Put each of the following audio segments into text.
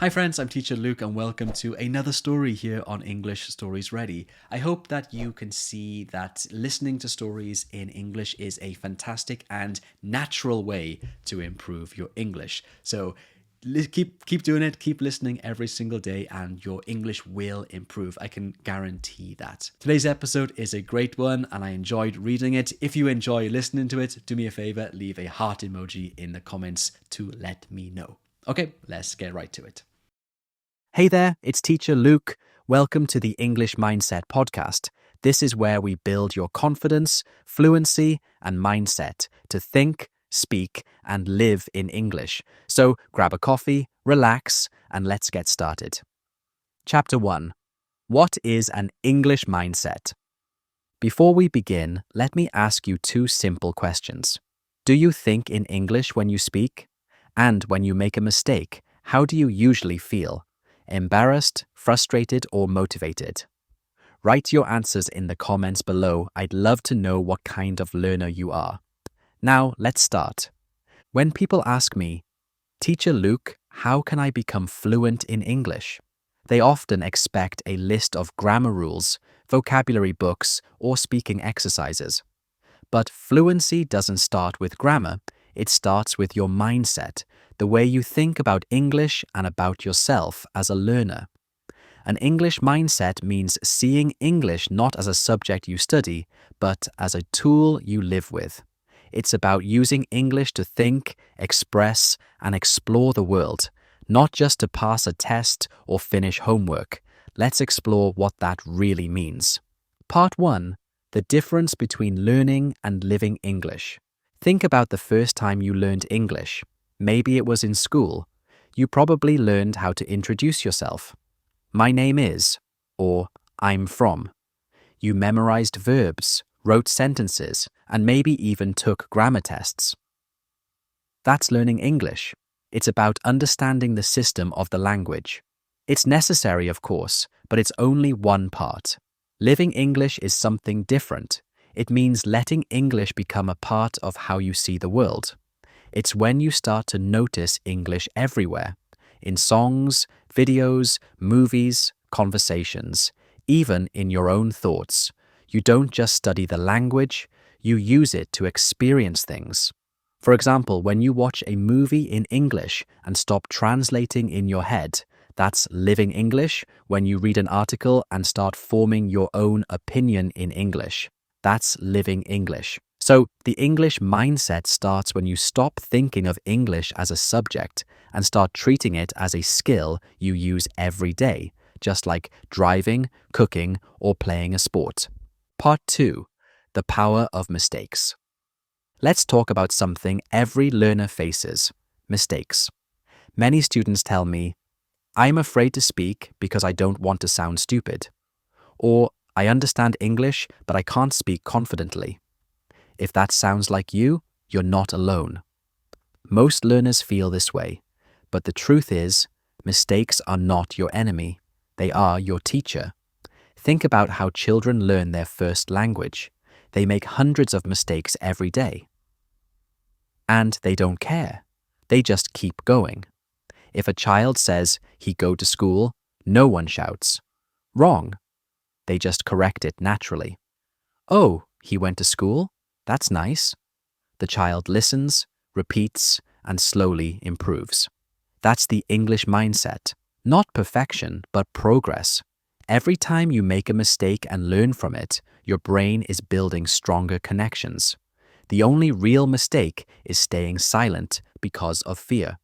Hi friends, I'm teacher Luke and welcome to another story here on English Stories Ready. I hope that you can see that listening to stories in English is a fantastic and natural way to improve your English. So keep doing it, keep listening every single day and your English will improve. I can guarantee that. Today's episode is a great one and I enjoyed reading it. If you enjoy listening to it, do me a favor, leave a heart emoji in the comments to let me know. Okay, let's get right to it. Hey there, it's teacher Luke. Welcome to the English Mindset podcast. This is where we build your confidence, fluency, and mindset to think, speak, and live in English. So grab a coffee, relax, and let's get started. Chapter 1. What is an English mindset? Before we begin, let me ask you two simple questions. Do you think in English when you speak? And when you make a mistake, how do you usually feel? Embarrassed, frustrated, or motivated? Write your answers in the comments below. I'd love to know what kind of learner you are. Now, let's start. When people ask me, Teacher Luke, how can I become fluent in English? They often expect a list of grammar rules, vocabulary books, or speaking exercises. But fluency doesn't start with grammar, it starts with your mindset, the way you think about English and about yourself as a learner. An English mindset means seeing English not as a subject you study, but as a tool you live with. It's about using English to think, express, and explore the world, not just to pass a test or finish homework. Let's explore what that really means. Part 1. The difference between learning and living English. Think about the first time you learned English. Maybe it was in school. You probably learned how to introduce yourself. My name is, or I'm from. You memorized verbs, wrote sentences, and maybe even took grammar tests. That's learning English. It's about understanding the system of the language. It's necessary, of course, but it's only one part. Living English is something different. It means letting English become a part of how you see the world. It's when you start to notice English everywhere, in songs, videos, movies, conversations, even in your own thoughts. You don't just study the language, you use it to experience things. For example, when you watch a movie in English and stop translating in your head, that's living English. When you read an article and start forming your own opinion in English, that's living English. So the English mindset starts when you stop thinking of English as a subject and start treating it as a skill you use every day, just like driving, cooking, or playing a sport. Part 2. The power of mistakes. Let's talk about something every learner faces: mistakes. Many students tell me, I'm afraid to speak because I don't want to sound stupid. Or, I understand English, but I can't speak confidently. If that sounds like you, you're not alone. Most learners feel this way, but the truth is, mistakes are not your enemy. They are your teacher. Think about how children learn their first language. They make hundreds of mistakes every day. And they don't care. They just keep going. If a child says he go to school, no one shouts, "Wrong." They just correct it naturally. Oh, he went to school? That's nice. The child listens, repeats, and slowly improves. That's the English mindset. Not perfection, but progress. Every time you make a mistake and learn from it, your brain is building stronger connections. The only real mistake is staying silent because of fear.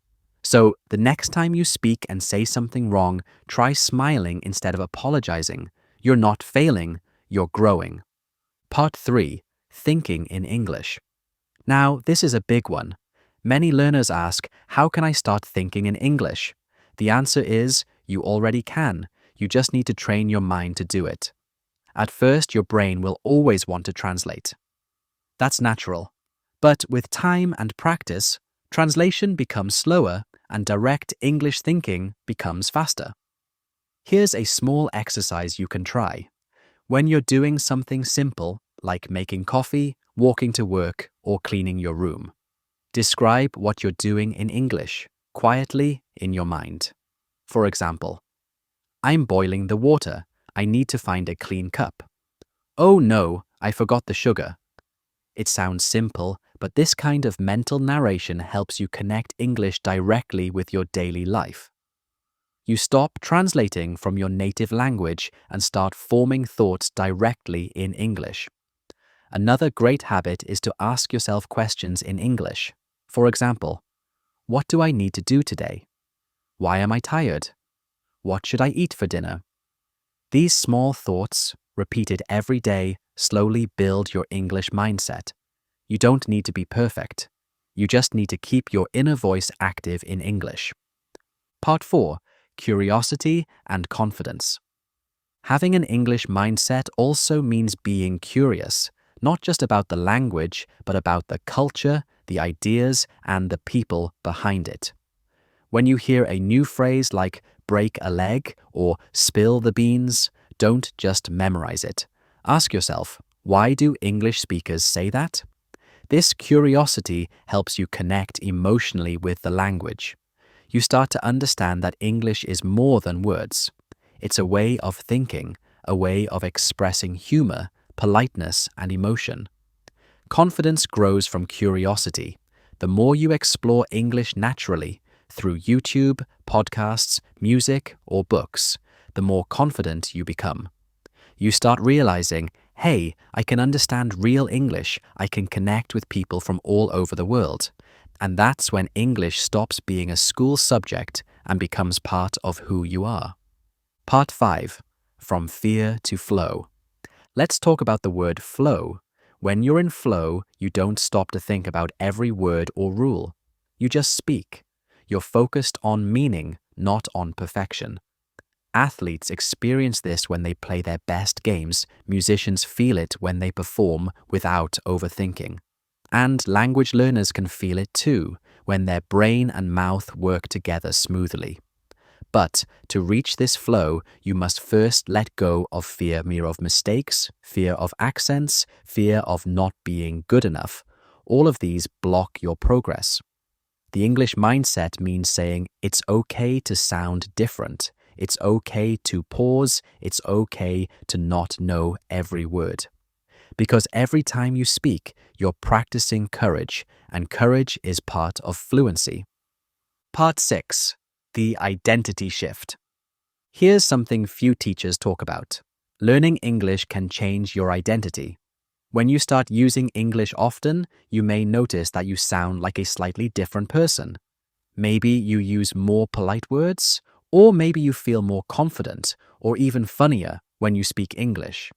So, the next time you speak and say something wrong, try smiling instead of apologizing. You're not failing, you're growing. Part 3. Thinking in English. Now, this is a big one. Many learners ask, how can I start thinking in English? The answer is, you already can. You just need to train your mind to do it. At first, your brain will always want to translate. That's natural. But with time and practice, translation becomes slower and direct English thinking becomes faster. Here's a small exercise you can try. When you're doing something simple, like making coffee, walking to work, or cleaning your room, describe what you're doing in English, quietly in your mind. For example, I'm boiling the water. I need to find a clean cup. Oh no, I forgot the sugar. It sounds simple, but this kind of mental narration helps you connect English directly with your daily life. You stop translating from your native language and start forming thoughts directly in English. Another great habit is to ask yourself questions in English. For example, what do I need to do today? Why am I tired? What should I eat for dinner? These small thoughts, repeated every day, slowly build your English mindset. You don't need to be perfect. You just need to keep your inner voice active in English. Part 4. Curiosity and confidence. Having an English mindset also means being curious, not just about the language, but about the culture, the ideas, and the people behind it. When you hear a new phrase like break a leg or spill the beans, don't just memorize it. Ask yourself, why do English speakers say that? This curiosity helps you connect emotionally with the language. You start to understand that English is more than words. It's a way of thinking, a way of expressing humor, politeness, and emotion. Confidence grows from curiosity. The more you explore English naturally, through YouTube, podcasts, music, or books, the more confident you become. You start realizing, hey, I can understand real English, I can connect with people from all over the world. And that's when English stops being a school subject and becomes part of who you are. Part 5. From fear to flow. Let's talk about the word flow. When you're in flow, you don't stop to think about every word or rule. You just speak. You're focused on meaning, not on perfection. Athletes experience this when they play their best games. Musicians feel it when they perform without overthinking. And language learners can feel it too, when their brain and mouth work together smoothly. But to reach this flow, you must first let go of fear of mistakes, fear of accents, fear of not being good enough. All of these block your progress. The English mindset means saying it's okay to sound different. It's okay to pause. It's okay to not know every word. Because every time you speak, you're practicing courage, and courage is part of fluency. Part 6. The identity shift. Here's something few teachers talk about. Learning English can change your identity. When you start using English often, you may notice that you sound like a slightly different person. Maybe you use more polite words, or maybe you feel more confident, or even funnier when you speak English.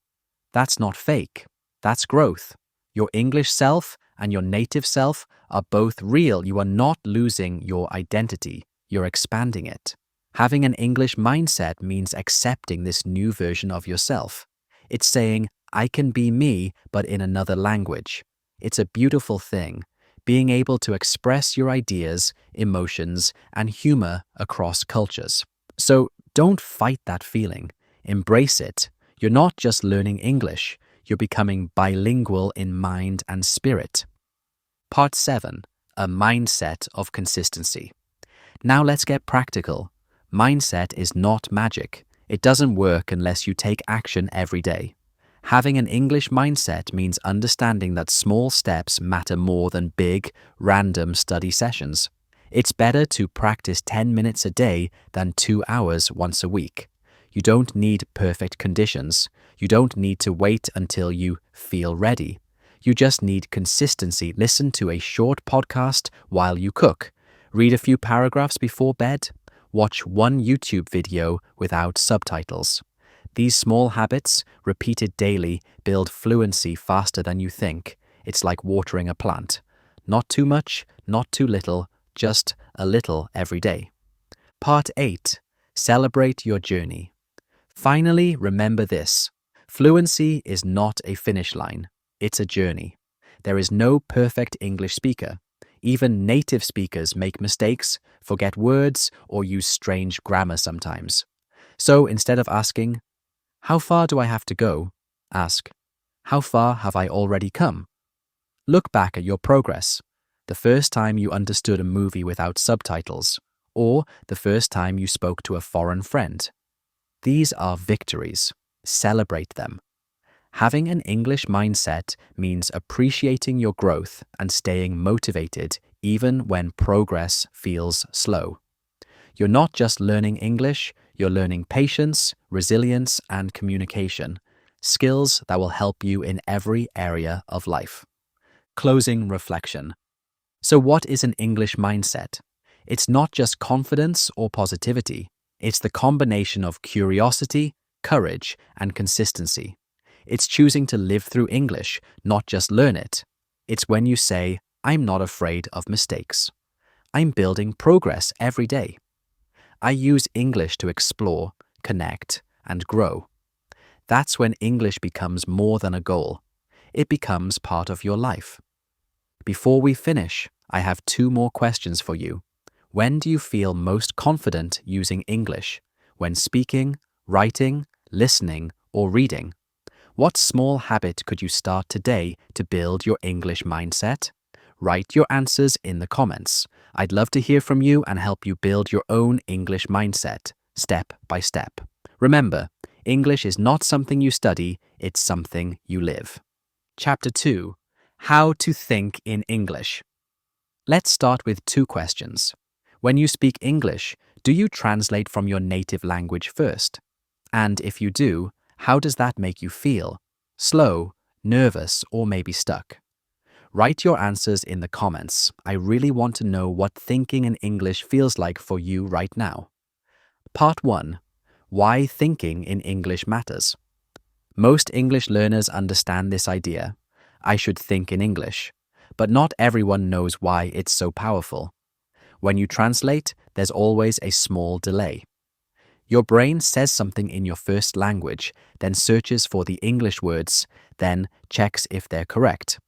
That's not fake. That's growth. Your English self and your native self are both real. You are not losing your identity. You're expanding it. Having an English mindset means accepting this new version of yourself. It's saying, I can be me, but in another language. It's a beautiful thing, being able to express your ideas, emotions, and humor across cultures. So don't fight that feeling. Embrace it. You're not just learning English. You're becoming bilingual in mind and spirit. Part 7. A mindset of consistency. Now let's get practical. Mindset is not magic. It doesn't work unless you take action every day. Having an English mindset means understanding that small steps matter more than big, random study sessions. It's better to practice 10 minutes a day than 2 hours once a week. You don't need perfect conditions. You don't need to wait until you feel ready. You just need consistency. Listen to a short podcast while you cook. Read a few paragraphs before bed. Watch one YouTube video without subtitles. These small habits, repeated daily, build fluency faster than you think. It's like watering a plant. Not too much, not too little, just a little every day. Part 8. Celebrate your journey. Finally, remember this. Fluency is not a finish line. It's a journey. There is no perfect English speaker. Even native speakers make mistakes, forget words, or use strange grammar sometimes. So instead of asking, how far do I have to go? Ask, how far have I already come? Look back at your progress. The first time you understood a movie without subtitles, or the first time you spoke to a foreign friend. These are victories. Celebrate them. Having an English mindset means appreciating your growth and staying motivated even when progress feels slow. You're not just learning English, you're learning patience, resilience, and communication, skills that will help you in every area of life. Closing reflection. So what is an English mindset? It's not just confidence or positivity. It's the combination of curiosity, courage, and consistency. It's choosing to live through English, not just learn it. It's when you say, I'm not afraid of mistakes. I'm building progress every day. I use English to explore, connect, and grow. That's when English becomes more than a goal. It becomes part of your life. Before we finish, I have 2 more questions for you. When do you feel most confident using English? When speaking, writing, listening, or reading? What small habit could you start today to build your English mindset? Write your answers in the comments. I'd love to hear from you and help you build your own English mindset, step by step. Remember, English is not something you study, it's something you live. Chapter 2. How to think in English. Let's start with 2 questions. When you speak English, do you translate from your native language first? And if you do, how does that make you feel? Slow, nervous, or maybe stuck? Write your answers in the comments. I really want to know what thinking in English feels like for you right now. Part 1. Why thinking in English matters. Most English learners understand this idea. I should think in English. But not everyone knows why it's so powerful. When you translate, there's always a small delay. Your brain says something in your first language, then searches for the English words, then checks if they're correct.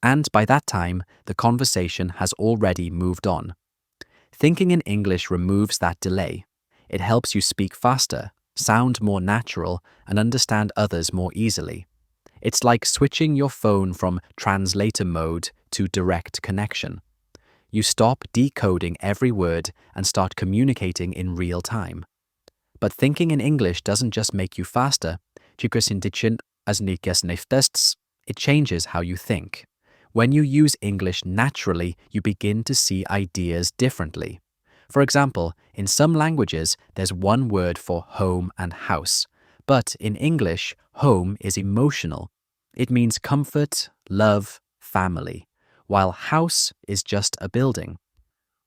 And by that time, the conversation has already moved on. Thinking in English removes that delay. It helps you speak faster, sound more natural, and understand others more easily. It's like switching your phone from translator mode to direct connection. You stop decoding every word and start communicating in real time. But thinking in English doesn't just make you faster. It changes how you think. When you use English naturally, you begin to see ideas differently. For example, in some languages, there's one word for home and house. But in English, home is emotional. It means comfort, love, family, while house is just a building.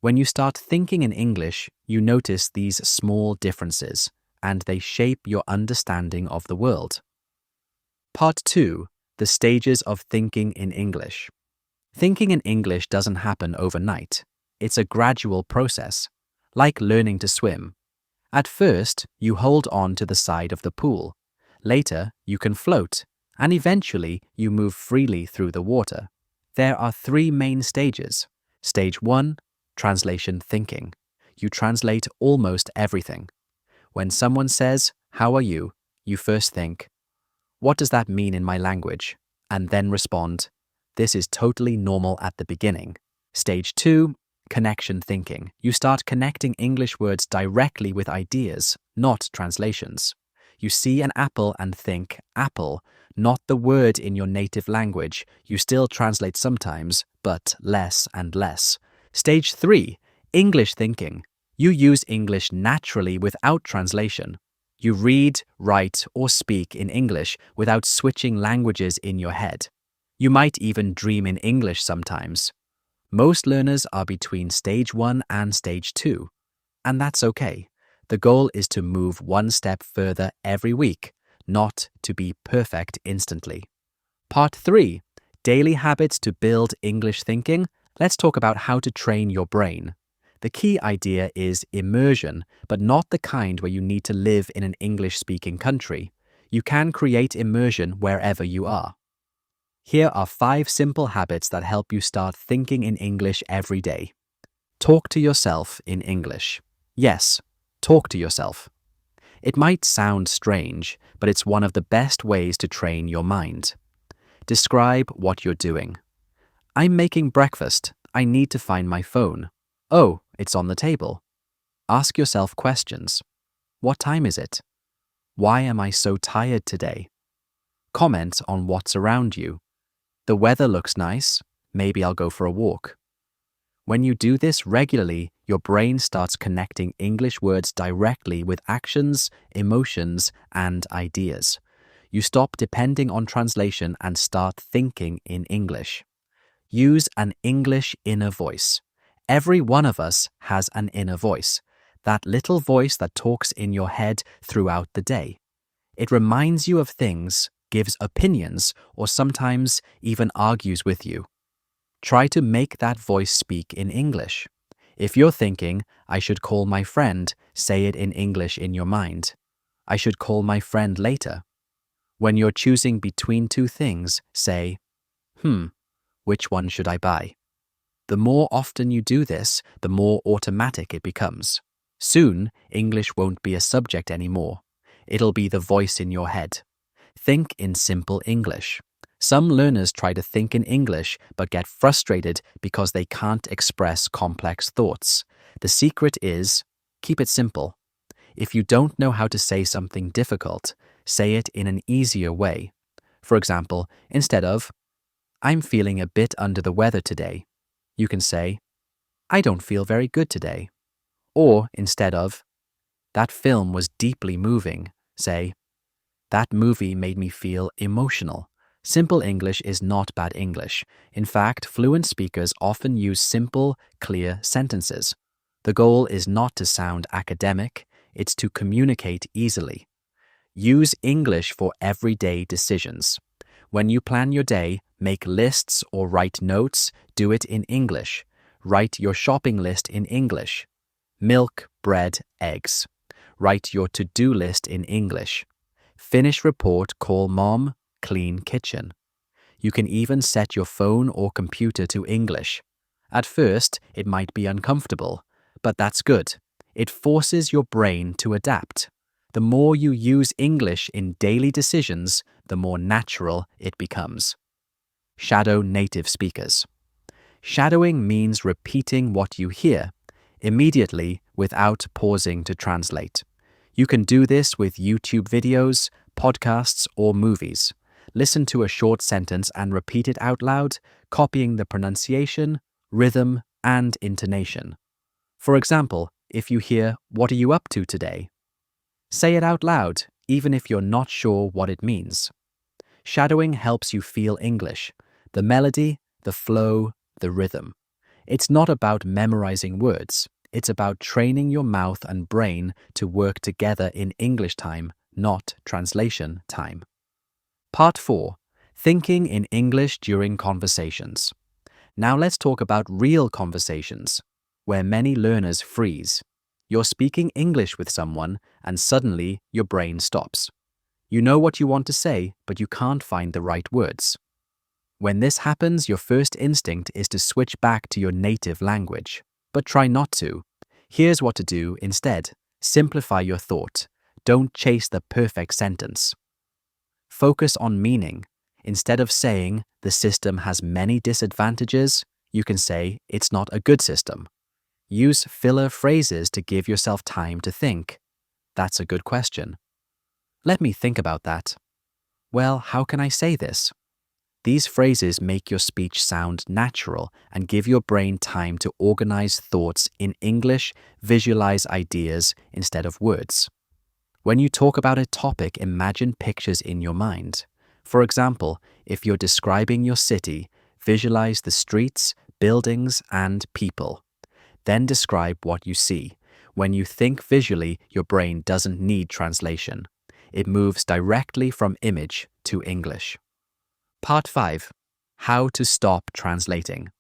When you start thinking in English, you notice these small differences, and they shape your understanding of the world. Part 2. The stages of thinking in English. Thinking in English doesn't happen overnight. It's a gradual process, like learning to swim. At first, you hold on to the side of the pool. Later, you can float, and eventually, you move freely through the water. There are 3 main stages. Stage 1. Translation thinking. You translate almost everything. When someone says, "How are you?" you first think, "What does that mean in my language?" and then respond, "This is totally normal at the beginning." Stage 2. Connection thinking. You start connecting English words directly with ideas, not translations. You see an apple and think apple, not the word in your native language. You still translate sometimes, but less and less. Stage 3. English thinking. You use English naturally without translation. You read, write, or speak in English without switching languages in your head. You might even dream in English sometimes. Most learners are between stage 1 and stage 2, and that's okay. The goal is to move one step further every week, not to be perfect instantly. Part 3. Daily habits to build English thinking. Let's talk about how to train your brain. The key idea is immersion, but not the kind where you need to live in an English-speaking country. You can create immersion wherever you are. Here are 5 simple habits that help you start thinking in English every day. Talk to yourself in English. Yes, talk to yourself. It might sound strange, but it's one of the best ways to train your mind. Describe what you're doing. I'm making breakfast. I need to find my phone. Oh, it's on the table. Ask yourself questions. What time is it? Why am I so tired today? Comment on what's around you. The weather looks nice. Maybe I'll go for a walk. When you do this regularly, your brain starts connecting English words directly with actions, emotions, and ideas. You stop depending on translation and start thinking in English. Use an English inner voice. Every one of us has an inner voice, that little voice that talks in your head throughout the day. It reminds you of things, gives opinions, or sometimes even argues with you. Try to make that voice speak in English. If you're thinking, I should call my friend, say it in English in your mind. I should call my friend later. When you're choosing between two things, say, which one should I buy? The more often you do this, the more automatic it becomes. Soon, English won't be a subject anymore. It'll be the voice in your head. Think in simple English. Some learners try to think in English but get frustrated because they can't express complex thoughts. The secret is, keep it simple. If you don't know how to say something difficult, say it in an easier way. For example, instead of, I'm feeling a bit under the weather today, you can say, I don't feel very good today. Or instead of, that film was deeply moving, say, that movie made me feel emotional. Simple English is not bad English. In fact, fluent speakers often use simple, clear sentences. The goal is not to sound academic, it's to communicate easily. Use English for everyday decisions. When you plan your day, make lists or write notes, do it in English. Write your shopping list in English. Milk, bread, eggs. Write your to-do list in English. Finish report, call mom, clean kitchen. You can even set your phone or computer to English. At first, it might be uncomfortable, but that's good. It forces your brain to adapt. The more you use English in daily decisions, the more natural it becomes. Shadow native speakers. Shadowing means repeating what you hear immediately without pausing to translate. You can do this with YouTube videos, podcasts, or movies. Listen to a short sentence and repeat it out loud, copying the pronunciation, rhythm, and intonation. For example, if you hear, "What are you up to today?" say it out loud, even if you're not sure what it means. Shadowing helps you feel English, the melody, the flow, the rhythm. It's not about memorizing words. It's about training your mouth and brain to work together in English time, not translation time. Part 4. Thinking in English during conversations. Now let's talk about real conversations, where many learners freeze. You're speaking English with someone, and suddenly your brain stops. You know what you want to say, but you can't find the right words. When this happens, your first instinct is to switch back to your native language. But try not to. Here's what to do instead. Simplify your thought. Don't chase the perfect sentence. Focus on meaning. Instead of saying, the system has many disadvantages, you can say, it's not a good system. Use filler phrases to give yourself time to think. That's a good question. Let me think about that. Well, how can I say this? These phrases make your speech sound natural and give your brain time to organize thoughts in English, visualize ideas instead of words. When you talk about a topic, imagine pictures in your mind. For example, if you're describing your city, visualize the streets, buildings, and people. Then describe what you see. When you think visually, your brain doesn't need translation. It moves directly from image to English. Part 5. How to stop translating.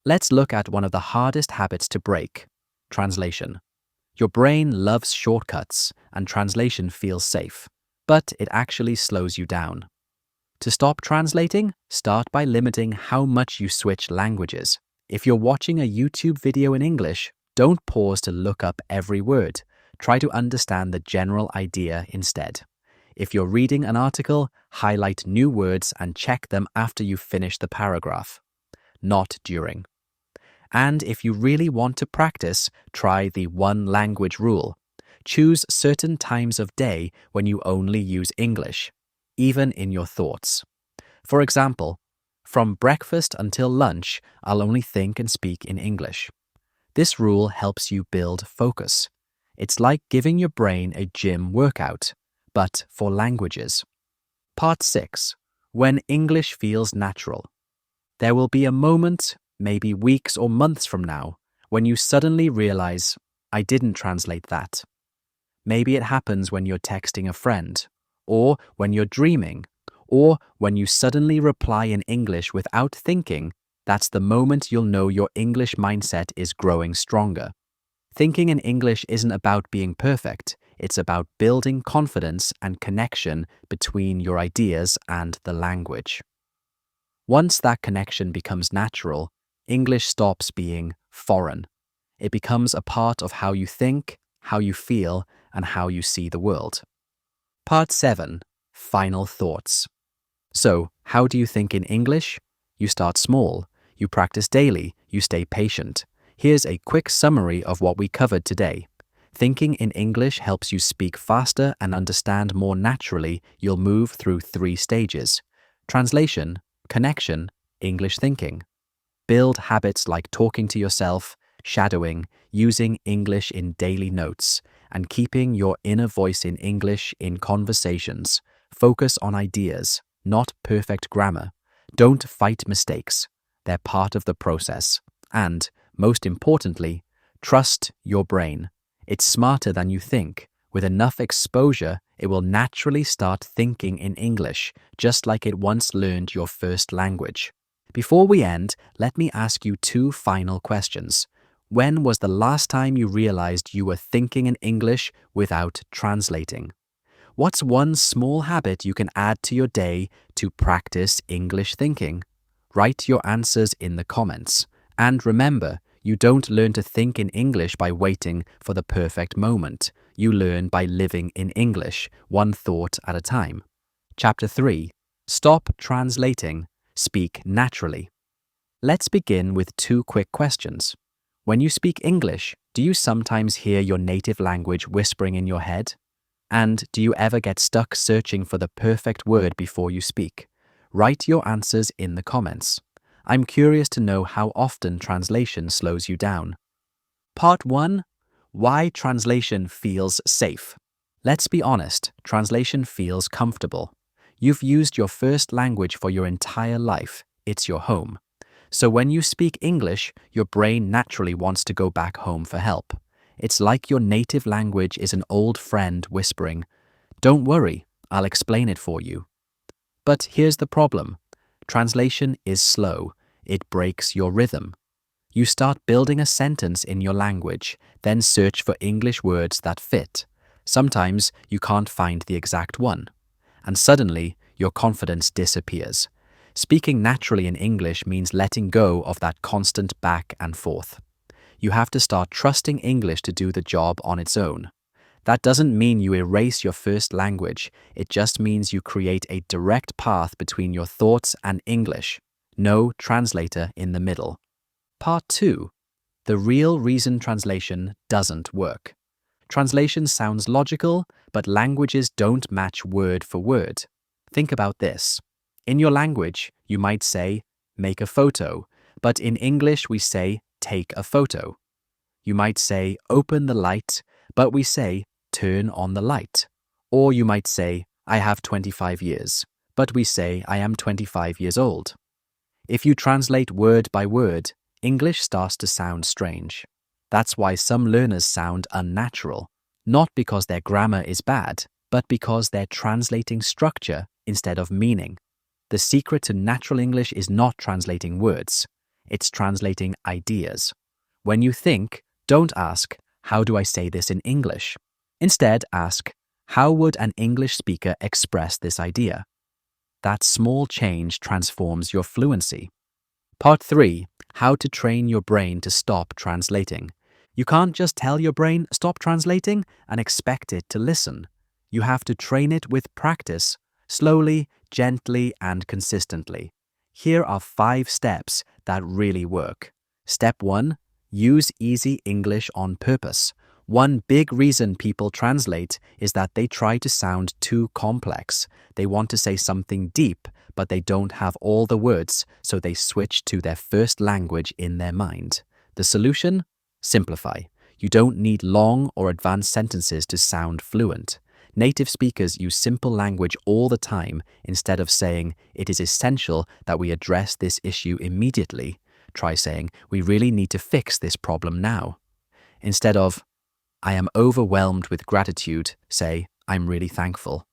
Let's look at one of the hardest habits to break: translation. Your brain loves shortcuts, and translation feels safe, but it actually slows you down. To stop translating, start by limiting how much you switch languages. If you're watching a YouTube video in English, don't pause to look up every word. Try to understand the general idea instead. If you're reading an article, highlight new words and check them after you finish the paragraph, not during. And if you really want to practice, try the one language rule. Choose certain times of day when you only use English, even in your thoughts. For example, from breakfast until lunch, I'll only think and speak in English. This rule helps you build focus. It's like giving your brain a gym workout, but for languages. Part 6. When English feels natural. There will be a moment, maybe weeks or months from now, when you suddenly realize, I didn't translate that. Maybe it happens when you're texting a friend, or when you're dreaming, or when you suddenly reply in English without thinking. That's the moment you'll know your English mindset is growing stronger. Thinking in English isn't about being perfect, it's about building confidence and connection between your ideas and the language. Once that connection becomes natural, English stops being foreign. It becomes a part of how you think, how you feel, and how you see the world. Part 7. Final thoughts. So, how do you think in English? You start small. You practice daily. You stay patient. Here's a quick summary of what we covered today. Thinking in English helps you speak faster and understand more naturally. You'll move through 3 stages: translation, connection, English thinking. Build habits like talking to yourself, shadowing, using English in daily notes, and keeping your inner voice in English in conversations. Focus on ideas, not perfect grammar. Don't fight mistakes. They're part of the process. And, most importantly, trust your brain. It's smarter than you think. With enough exposure, it will naturally start thinking in English, just like it once learned your first language. Before we end, let me ask you 2 final questions. When was the last time you realized you were thinking in English without translating? What's one small habit you can add to your day to practice English thinking? Write your answers in the comments. And remember, you don't learn to think in English by waiting for the perfect moment. You learn by living in English, one thought at a time. Chapter 3. Stop translating. Speak naturally. Let's begin with 2 quick questions. When you speak English, do you sometimes hear your native language whispering in your head? And do you ever get stuck searching for the perfect word before you speak? Write your answers in the comments. I'm curious to know how often translation slows you down. Part 1. Why translation feels safe. Let's be honest, translation feels comfortable. You've used your first language for your entire life. It's your home. So when you speak English, your brain naturally wants to go back home for help. It's like your native language is an old friend whispering, "Don't worry, I'll explain it for you." But here's the problem. Translation is slow. It breaks your rhythm. You start building a sentence in your language, then search for English words that fit. Sometimes you can't find the exact one. And suddenly, your confidence disappears. Speaking naturally in English means letting go of that constant back and forth. You have to start trusting English to do the job on its own. That doesn't mean you erase your first language. It just means you create a direct path between your thoughts and English. No translator in the middle. Part 2. The real reason translation doesn't work. Translation sounds logical, but languages don't match word for word. Think about this. In your language, you might say, make a photo, but in English we say, take a photo. You might say, open the light, but we say, turn on the light. Or you might say, I have 25 years, but we say, I am 25 years old. If you translate word by word, English starts to sound strange. That's why some learners sound unnatural, not because their grammar is bad, but because they're translating structure instead of meaning. The secret to natural English is not translating words, it's translating ideas. When you think, don't ask, how do I say this in English? Instead, ask, how would an English speaker express this idea? That small change transforms your fluency. Part 3. How to train your brain to stop translating. You can't just tell your brain, stop translating, and expect it to listen. You have to train it with practice, slowly, gently, and consistently. Here are 5 steps that really work. Step 1. Use easy English on purpose. One big reason people translate is that they try to sound too complex. They want to say something deep, but they don't have all the words, so they switch to their first language in their mind. The solution? Simplify. You don't need long or advanced sentences to sound fluent. Native speakers use simple language all the time. Instead of saying, "It is essential that we address this issue immediately," try saying, "We really need to fix this problem now." Instead of, "I am overwhelmed with gratitude," say, "I'm really thankful."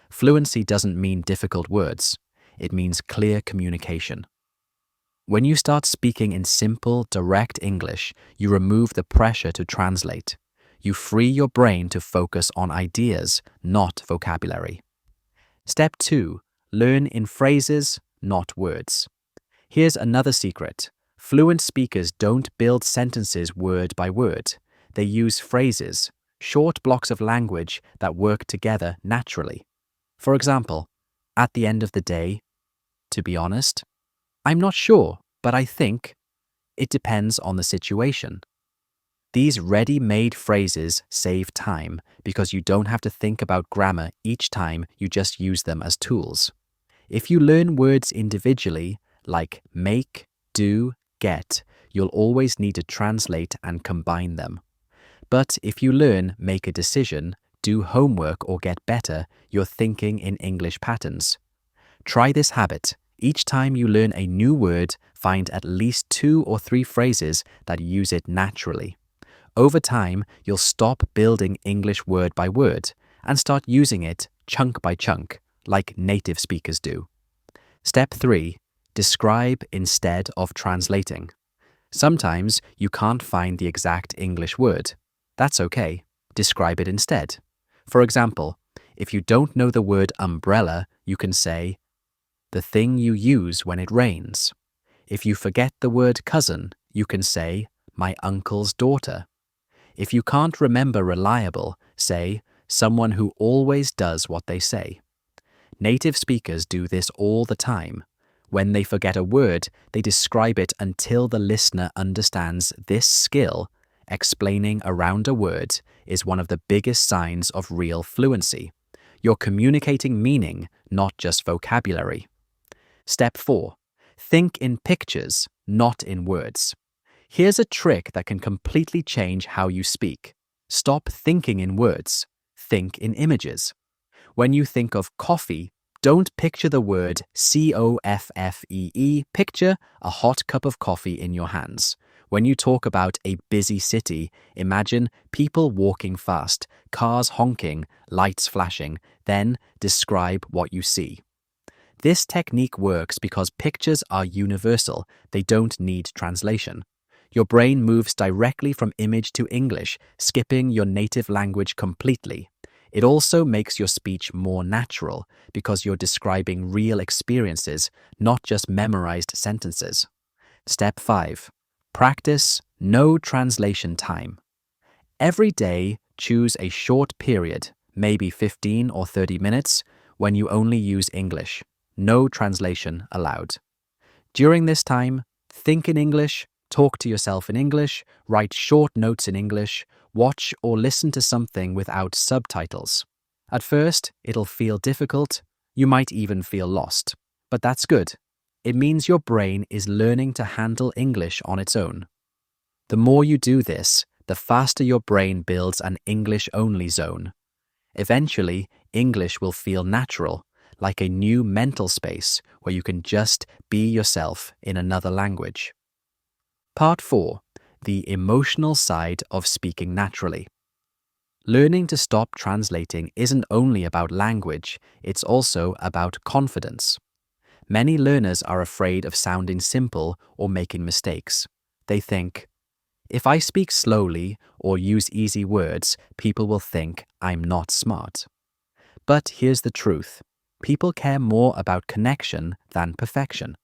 Fluency doesn't mean difficult words. It means clear communication. When you start speaking in simple, direct English, you remove the pressure to translate. You free your brain to focus on ideas, not vocabulary. Step 2. Learn in phrases, not words. Here's another secret. Fluent speakers don't build sentences word by word. They use phrases, short blocks of language that work together naturally. For example, at the end of the day, to be honest, I'm not sure, but I think it depends on the situation. These ready-made phrases save time because you don't have to think about grammar each time, you just use them as tools. If you learn words individually, like make, do, get, you'll always need to translate and combine them. But if you learn make a decision, do homework or get better, you're thinking in English patterns. Try this habit. Each time you learn a new word, find at least 2 or 3 phrases that use it naturally. Over time, you'll stop building English word by word and start using it chunk by chunk, like native speakers do. Step 3. Describe instead of translating. Sometimes you can't find the exact English word. That's okay. Describe it instead. For example, if you don't know the word umbrella, you can say, "the thing you use when it rains." If you forget the word cousin, you can say, "my uncle's daughter." If you can't remember reliable, say, "someone who always does what they say." Native speakers do this all the time. When they forget a word, they describe it until the listener understands. This skill, explaining around a word, is one of the biggest signs of real fluency. You're communicating meaning, not just vocabulary. Step 4. Think in pictures, not in words. Here's a trick that can completely change how you speak. Stop thinking in words. Think in images. When you think of coffee, don't picture the word COFFEE. Picture a hot cup of coffee in your hands. When you talk about a busy city, imagine people walking fast, cars honking, lights flashing. Then describe what you see. This technique works because pictures are universal. They don't need translation. Your brain moves directly from image to English, skipping your native language completely. It also makes your speech more natural because you're describing real experiences, not just memorized sentences. Step 5. Practice no translation time. Every day, choose a short period, maybe 15 or 30 minutes, when you only use English. No translation allowed. During this time, think in English, talk to yourself in English, write short notes in English, watch or listen to something without subtitles. At first, it'll feel difficult. You might even feel lost. But that's good. It means your brain is learning to handle English on its own. The more you do this, the faster your brain builds an English-only zone. Eventually, English will feel natural, like a new mental space where you can just be yourself in another language. Part 4. The emotional side of speaking naturally. Learning to stop translating isn't only about language, it's also about confidence. Many learners are afraid of sounding simple or making mistakes. They think, if I speak slowly or use easy words, people will think I'm not smart. But here's the truth. People care more about connection than perfection.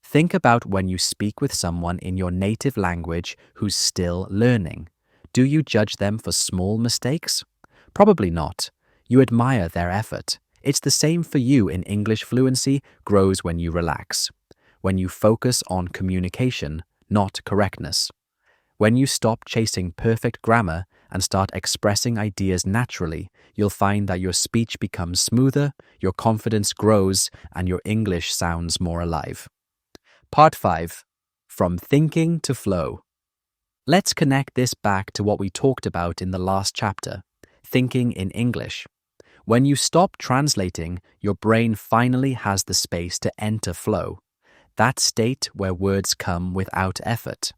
Think about when you speak with someone in your native language who's still learning. Do you judge them for small mistakes? Probably not. You admire their effort. It's the same for you in English. Fluency grows when you relax, when you focus on communication, not correctness. When you stop chasing perfect grammar and start expressing ideas naturally, you'll find that your speech becomes smoother, your confidence grows, and your English sounds more alive. Part 5. From thinking to flow. Let's connect this back to what we talked about in the last chapter, thinking in English. When you stop translating, your brain finally has the space to enter flow, that state where words come without effort.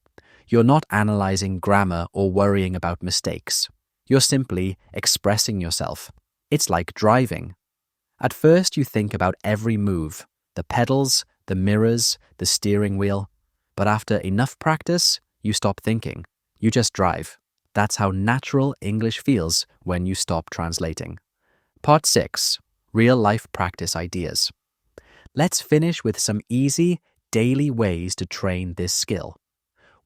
You're not analyzing grammar or worrying about mistakes. You're simply expressing yourself. It's like driving. At first, you think about every move, the pedals, the mirrors, the steering wheel. But after enough practice, you stop thinking. You just drive. That's how natural English feels when you stop translating. Part 6. Real-life practice ideas. Let's finish with some easy, daily ways to train this skill.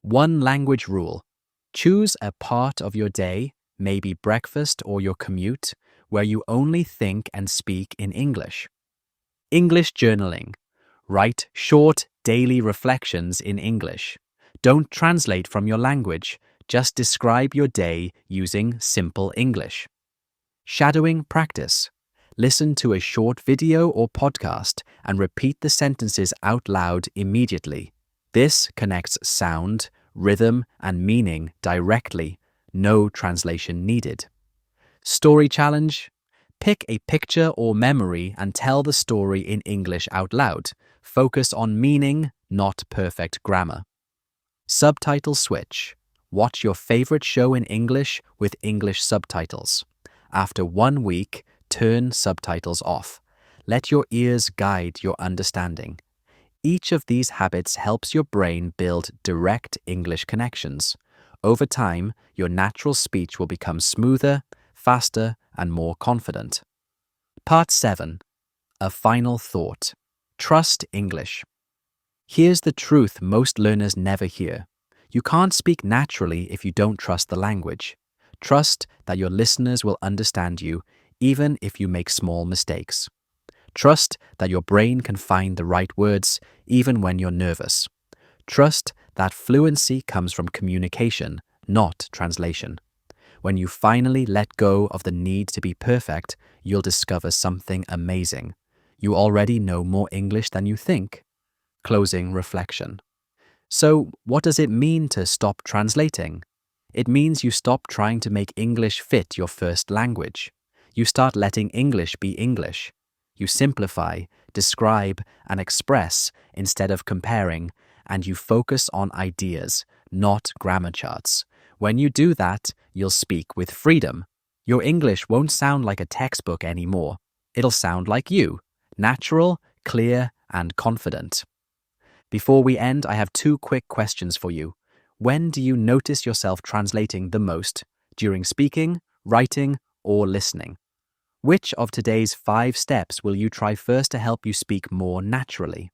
One language rule. Choose a part of your day, maybe breakfast or your commute, where you only think and speak in English. English journaling. Write short, daily reflections in English. Don't translate from your language, just describe your day using simple English. Shadowing practice. Listen to a short video or podcast and repeat the sentences out loud immediately. This connects sound, rhythm, and meaning directly. No translation needed. Story challenge. Pick a picture or memory and tell the story in English out loud. Focus on meaning, not perfect grammar. Subtitle switch. Watch your favorite show in English with English subtitles. After 1 week, turn subtitles off. Let your ears guide your understanding. Each of these habits helps your brain build direct English connections. Over time, your natural speech will become smoother, faster, and more confident. Part 7. A final thought. Trust English. Here's the truth most learners never hear. You can't speak naturally if you don't trust the language. Trust that your listeners will understand you, even if you make small mistakes. Trust that your brain can find the right words, even when you're nervous. Trust that fluency comes from communication, not translation. When you finally let go of the need to be perfect, you'll discover something amazing. You already know more English than you think. Closing reflection. So, what does it mean to stop translating? It means you stop trying to make English fit your first language. You start letting English be English. You simplify, describe, and express instead of comparing, and you focus on ideas, not grammar charts. When you do that, you'll speak with freedom. Your English won't sound like a textbook anymore. It'll sound like you, natural, clear, and confident. Before we end, I have 2 quick questions for you. When do you notice yourself translating the most? During speaking, writing, or listening? Which of today's 5 steps will you try first to help you speak more naturally?